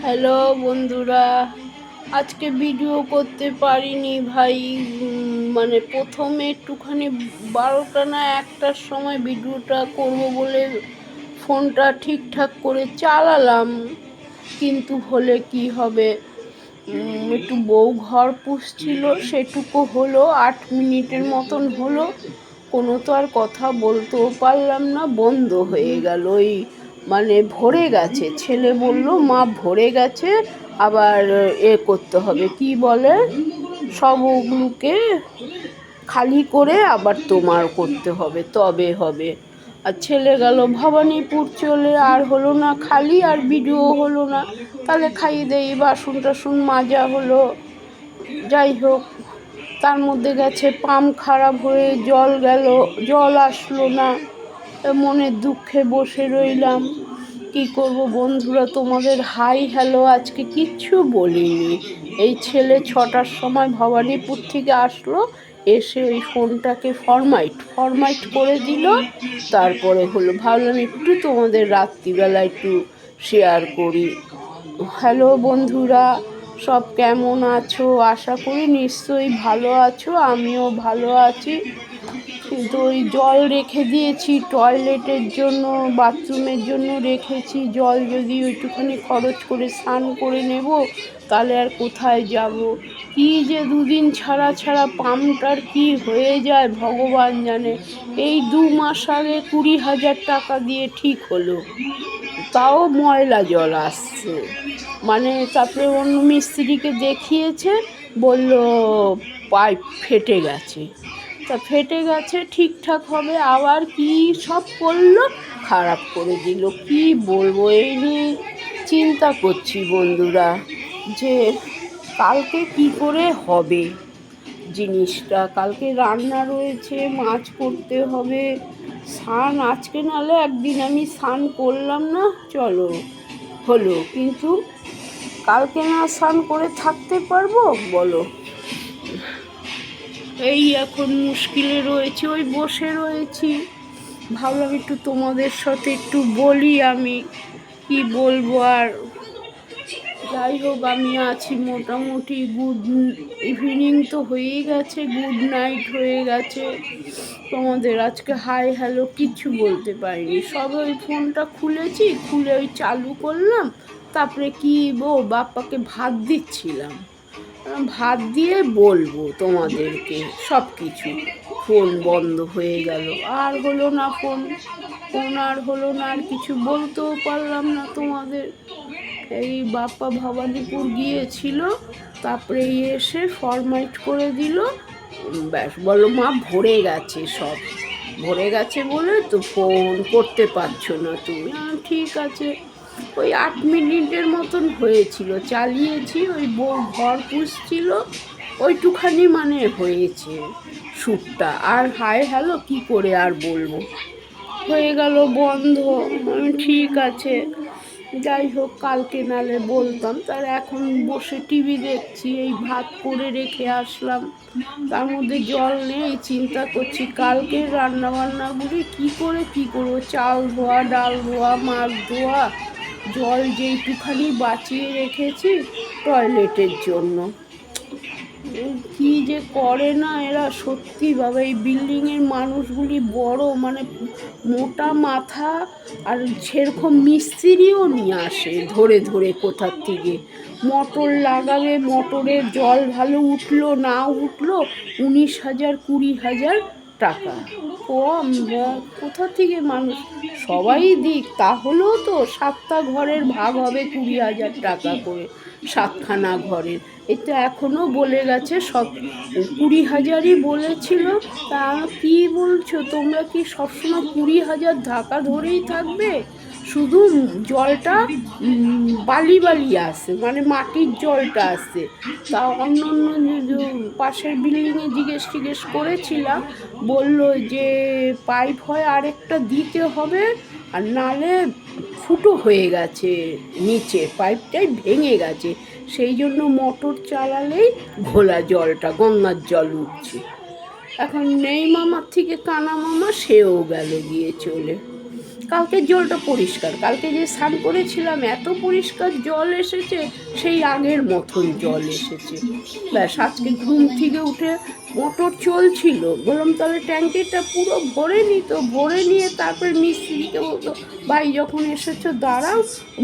Hello বন্ধুরা, আজকে video করতে পারিনি ভাই। মানে প্রথমে একটুখানি 12টা না 1টার সময় ভিডিওটা করব বলে ফোনটা ঠিকঠাক করে চালালাম, কিন্তু হলে কি হবে, একটু বউ ঘর পুষছিল, সেটুকু হলো, 8 মিনিটের মতন হলো। কোনো তো আর কথা বলতেও পারলাম না, বন্ধ হয়ে গেল। ওই মানে ভরে গেছে, ছেলে বলল মা ভরে গেছে, আবার করতে হবে, কি বলে, সব ওগুলোকে খালি করে আবার তোমার করতে হবে, তবে হবে। আর ছেলে গেল ভবানীপুর চলে, আর হলো না খালি, আর ভিডিও হলো না। তাহলে খাইয়ে দেই, বাসন টাসন মাজা হলো। যাই হোক, তার মধ্যে গেছে পাম্প খারাপ হয়ে জল গেল, জল আসলো না। মনের দুঃখে বসে রইলাম। কি করব বন্ধুরা, তোমাদের হাই হ্যালো আজকে কিচ্ছু বলিনি। এই ছেলে 6টার সময় ভবানীপুর থেকে আসলো, এসে ওই ফোনটাকে ফরমাইট করে দিল। তারপরে হলো, ভাবলাম একটু তোমাদের রাত্রিবেলা একটু শেয়ার করি। হ্যালো বন্ধুরা, সব কেমন আছো? আশা করি নিশ্চয়ই ভালো আছো, আমিও ভালো আছি। কিন্তু ওই জল রেখে দিয়েছি টয়লেটের জন্য, বাথরুমের জন্য রেখেছি জল। যদি ওইটুখানি খরচ করে স্নান করে নেব, তাহলে আর কোথায় যাব। কি যে দুদিন ছাড়া ছাড়া পাম্পটার কি হয়ে যায় ভগবান জানে। এই 2 মাস আগে 20,000 টাকা দিয়ে ঠিক হলো, তাও ময়লা জল আসছে। মানে তারপরে অন্য মিস্ত্রিকে দেখিয়েছে, বলল পাইপ ফেটে গেছে। তা ফেটে গেছে, ঠিকঠাক হবে, আবার কি সব করলো, খারাপ করে দিল। কি বলবো, এই নিয়ে চিন্তা করছি বন্ধুরা, যে কালকে কি করে হবে জিনিসটা। কালকে রান্না রয়েছে, মাছ করতে হবে, স্নান আজকে নাহলে একদিন আমি স্নান করলাম না, চলো হলো, কিন্তু কালকে না স্নান করে থাকতে পারবো বলো। এই এখন মুশকিলে রয়েছে, ওই বসে রয়েছি। ভাবলাম একটু তোমাদের সাথে একটু বলি, আমি কি বলবো আর। যাই হোক, আমি আছি মোটামুটি। গুড ইভিনিং তো হয়েই গেছে, গুড নাইট হয়ে গেছে। তোমাদের আজকে হাই হ্যালো কিচ্ছু বলতে পারিনি। সব ওই ফোনটা খুলেছি, খুলে ওই চালু করলাম। তারপরে কি বাপ্পাকে ভাত দিচ্ছিলাম, ভাত দিয়ে বলবো তোমাদেরকে সব কিছু। ফোন বন্ধ হয়ে গেল, আর হলো না ফোন আর হলো না, আর কিছু বলতেও পারলাম না তোমাদের। এই বাপ্পা ভবানীপুর গিয়েছিল, তারপরে এসে ফরমাইট করে দিল, ব্যাস বলো মা ভরে গেছে, সব ভরে গেছে বলে তো ফোন করতে পারছো না তুমি। ঠিক আছে। ওই 8 মিনিটের মতন হয়েছিল, চালিয়েছি, ওই বউ ঘর পুষছিল, ওইটুখানি মানে হয়েছে শ্যুটটা। আর হাই হ্যালো কি করে আর বলবো, হয়ে গেল বন্ধ। ঠিক আছে, যাই হোক, কালকে নালে বলতাম। তার এখন বসে টিভি দেখছি, এই ভাত করে রেখে আসলাম, তার মধ্যে জল নেই। চিন্তা করছি কালকে রান্নাবান্নাগুলি কি করবো, চাল ধোয়া, ডাল ধোয়া, মাছ ধোয়া, জল যেইটুখানি বাঁচিয়ে রেখেছি টয়লেটের জন্য। কি যে করে না এরা, সত্যি বাবা। এই বিল্ডিংয়ের মানুষগুলি বড়, মানে মোটা মাথা, আর সেরকম মিস্ত্রিও নিয়ে আসে ধরে ধরে কোথার থেকে। মোটর লাগাবে, মোটরের জল ভালো উঠলো না উঠলো 19,000 20,000 টাকা। কম কোথা থেকে মানুষ সবাই দিক, তাহলেও তো 7টা ঘরের ভাগ হবে 20,000 টাকা করে, 7খানা ঘরের। এটা এখনও বলে গেছে 20,000ই বলেছিল। তা কি বলছো তোমরা, কি সবসময় 20,000 ধাক্কা ধরেই থাকবে? শুধু জলটা বালি আসে, মানে মাটির জলটা আসে। তা অন্য পাশের বিল্ডিংয়ে জিজ্ঞেস করেছিলাম, বলল যে পাইপ হয় আরেকটা দিতে হবে, আর নালে ফুটো হয়ে গেছে, নিচে পাইপটাই ভেঙে গেছে, সেই জন্য মোটর চালালেই ঘোলা জলটা, গঙ্গার জল উঠছে। এখন নেই মামার থেকে কানা মামা, সেও গেল গিয়ে চলে। কালকের জলটা পরিষ্কার, কালকে যে স্নান করেছিলাম এত পরিষ্কার জল এসেছে, সেই আগের মতন জল এসেছে। ব্যাস আজকে ঘুম থেকে উঠে মোটর চলছিল, বললাম তাহলে ট্যাঙ্কিটা পুরো ভরে নিত, ভরে নিয়ে তারপরে মিস্ত্রিকে বলতো ভাই যখন এসেছো দাঁড়াও,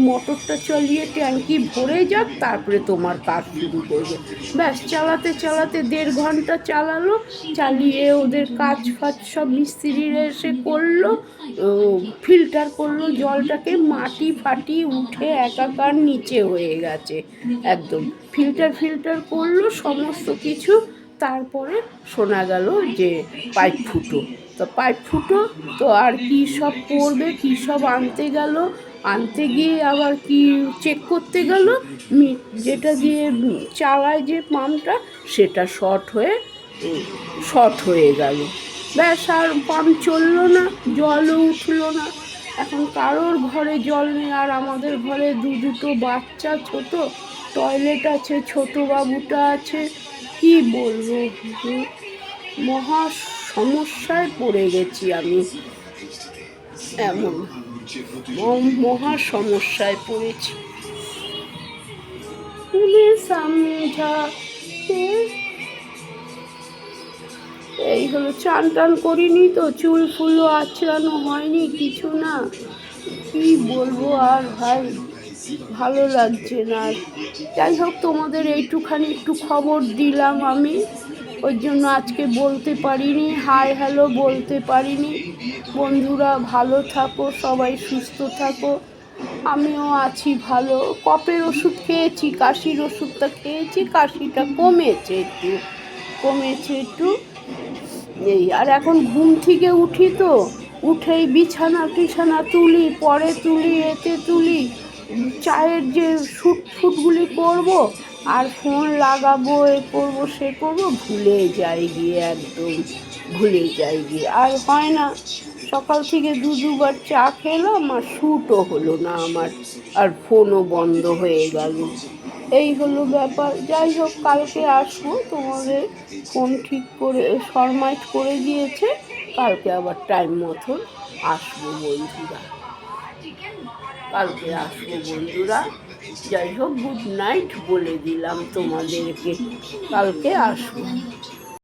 মোটরটা চালিয়ে ট্যাঙ্কি ভরে যাক তারপরে তোমার কাজ শুরু করবে। ব্যাস চালাতে চালাতে 1.5 ঘন্টা চালালো, চালিয়ে ওদের কাজ ফাজ সব মিস্ত্রিরা এসে করলো, ফিল্টার করলো জলটাকে, মাটি ফাটি উঠে একাকার নিচে হয়ে গেছে একদম। ফিল্টার করলো সমস্ত কিছু, তারপরে শোনা গেল যে পাইপ ফুটো। তো পাইপ ফুটো তো আর কী সব করবে, কী সব আনতে গেল, আনতে গিয়ে আবার কি চেক করতে গেল, যেটা দিয়ে চালায় যে পাম্পটা সেটা শর্ট হয়ে গেল। ব্যাস আর পাম্প চললো না, জলও উঠলো না। এখন কারোর ঘরে জল নেই, আর আমাদের ঘরে দুটো বাচ্চা, ছোট টয়লেট আছে, ছোট বাবুটা আছে। কি বলবো, মহা সমস্যায় পড়ে গেছি আমি, এমন মহা সমস্যায় পড়েছি। এই হলো, চান টান করিনি তো, চুল ফুলও আঁচড়ানো হয়নি, কিছু না। কি বলবো আর ভাই, ভালো লাগছে না। যাই হোক, তোমাদের এইটুখানি একটু খবর দিলাম আমি, ওই জন্য আজকে বলতে পারিনি, হাই হ্যালো বলতে পারিনি। বন্ধুরা ভালো থাকো, সবাই সুস্থ থাকো, আমিও আছি ভালো। কফের ওষুধ খেয়েছি, কাশির ওষুধটা খেয়েছি, কাশিটা কমেছে একটু এই। আর এখন ঘুম থেকে উঠি তো, উঠেই বিছানা তুলি, পরে তুলি, এতে তুলি, চায়ের যে ফুটগুলি করব, আর ফোন লাগাবো, এ করবো সে করবো, ভুলে যাই গিয়ে, একদম ভুলে যাই গিয়ে, আর হয় না। সকাল থেকে দুবার চা খেলাম, আর শ্যুটও হলো না আমার, আর ফোনও বন্ধ হয়ে গেল। এই হলো ব্যাপার। যাই হোক, কালকে আসবো, তোমাদের ফোন ঠিক করে ফরমাইট করে দিয়েছে, কালকে আবার টাইম মতন আসবো বন্ধুরা, কালকে আসবো বন্ধুরা। যাই হোক, গুড নাইট বলে দিলাম তোমাদেরকে, কালকে আসবো।